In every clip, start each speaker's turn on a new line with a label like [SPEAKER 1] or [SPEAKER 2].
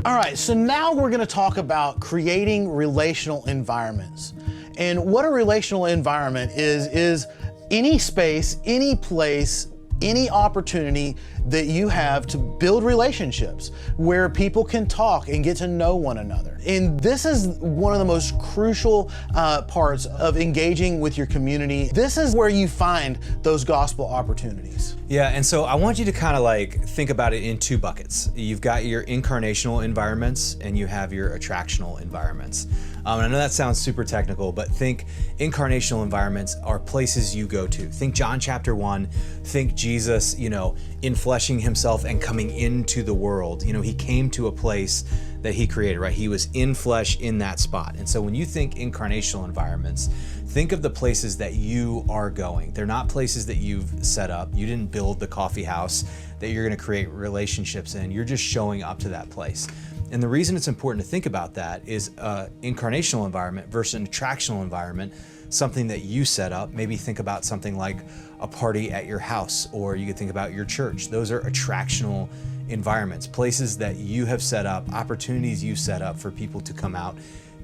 [SPEAKER 1] All right, so now we're going to talk about creating relational environments. And what a relational environment is any space, any place, any opportunity that you have to build relationships where people can talk and get to know one another. And this is one of the most crucial parts of engaging with your community. This is where you find those gospel opportunities.
[SPEAKER 2] Yeah, and so I want you to kind of like think about it in two buckets. You've got your incarnational environments and you have your attractional environments. And I know that sounds super technical, but think incarnational environments are places you go to. Think John chapter 1, think Jesus, infleshing himself and coming into the world. He came to a place that he created, right? He was in flesh in that spot. And so when you think incarnational environments, think of the places that you are going. They're not places that you've set up. You didn't build the coffee house that you're going to create relationships in. You're just showing up to that place. And the reason it's important to think about that is incarnational environment versus an attractional environment, something that you set up. Maybe think about something like a party at your house, or you could think about your church. Those are attractional environments, places that you have set up, opportunities you set up for people to come out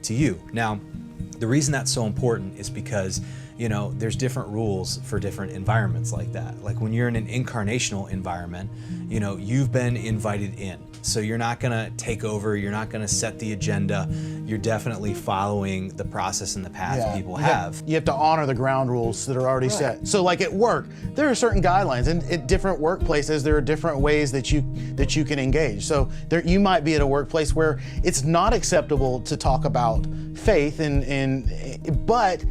[SPEAKER 2] to you. Now, the reason that's so important is because there's different rules for different environments like that. Like when you're in an incarnational environment, you've been invited in. So you're not gonna take over, you're not gonna set the agenda. You're definitely following the process and the path people have.
[SPEAKER 1] You have to honor the ground rules that are already set. So like at work, there are certain guidelines, and at different workplaces, there are different ways that you can engage. So you might be at a workplace where it's not acceptable to talk about faith, but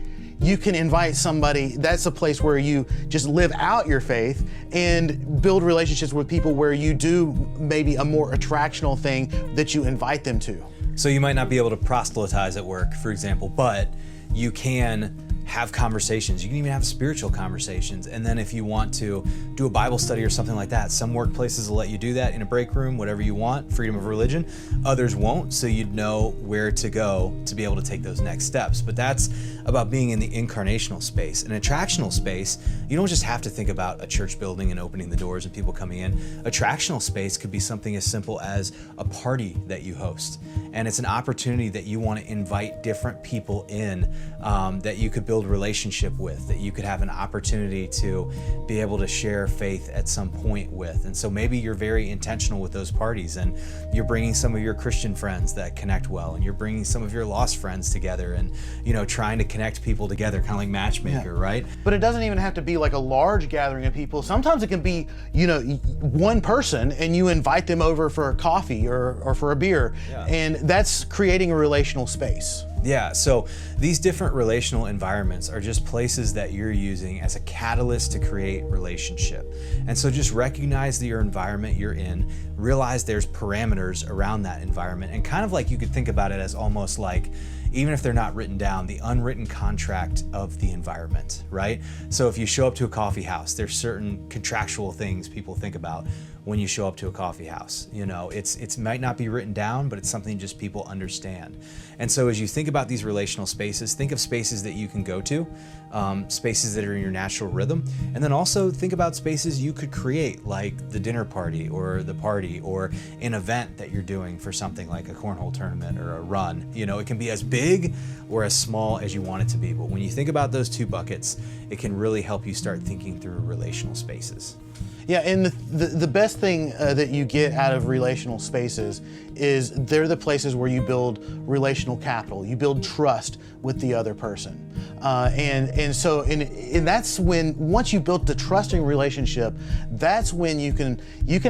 [SPEAKER 1] you can invite somebody. That's a place where you just live out your faith and build relationships with people where you do maybe a more attractional thing that you invite them to.
[SPEAKER 2] So you might not be able to proselytize at work, for example, but you can have conversations. You can even have spiritual conversations. And then if you want to do a Bible study or something like that, some workplaces will let you do that in a break room, whatever you want, freedom of religion. Others won't, so you'd know where to go to be able to take those next steps. But that's about being in the incarnational space. An attractional space, you don't just have to think about a church building and opening the doors and people coming in. Attractional space could be something as simple as a party that you host. And it's an opportunity that you want to invite different people in that you could build relationship with, that you could have an opportunity to be able to share faith at some point with. And so maybe you're very intentional with those parties and you're bringing some of your Christian friends that connect well, and you're bringing some of your lost friends together and, trying to connect people together, kind of like matchmaker, right?
[SPEAKER 1] But it doesn't even have to be like a large gathering of people. Sometimes it can be, one person and you invite them over for a coffee or for a beer, and that's creating a relational space.
[SPEAKER 2] Yeah, so these different relational environments are just places that you're using as a catalyst to create relationship. And so just recognize your environment you're in, realize there's parameters around that environment, and kind of like you could think about it as almost like, even if they're not written down, the unwritten contract of the environment, right? So if you show up to a coffee house, there's certain contractual things people think about when you show up to a coffee house. It might not be written down, but it's something just people understand. And so as you think about these relational spaces, think of spaces that you can go to, spaces that are in your natural rhythm, and then also think about spaces you could create, like the dinner party or the party or an event that you're doing for something like a cornhole tournament or a run. It can be as big or as small as you want it to be, but when you think about those two buckets, it can really help you start thinking through relational spaces.
[SPEAKER 1] Yeah, and the best thing that you get out of relational spaces is they're the places where you build relational capital. You build trust with the other person. And that's when, once you built the trusting relationship, that's when you can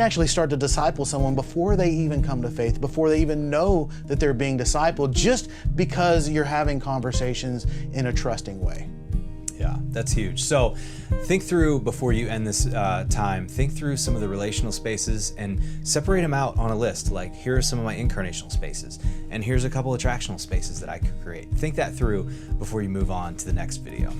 [SPEAKER 1] actually start to disciple someone before they even come to faith, before they even know that they're being discipled, just because you're having conversations in a trusting way.
[SPEAKER 2] Yeah, that's huge. So think through, before you end this time, think through some of the relational spaces and separate them out on a list. Like, here are some of my incarnational spaces, and here's a couple attractional spaces that I could create. Think that through before you move on to the next video.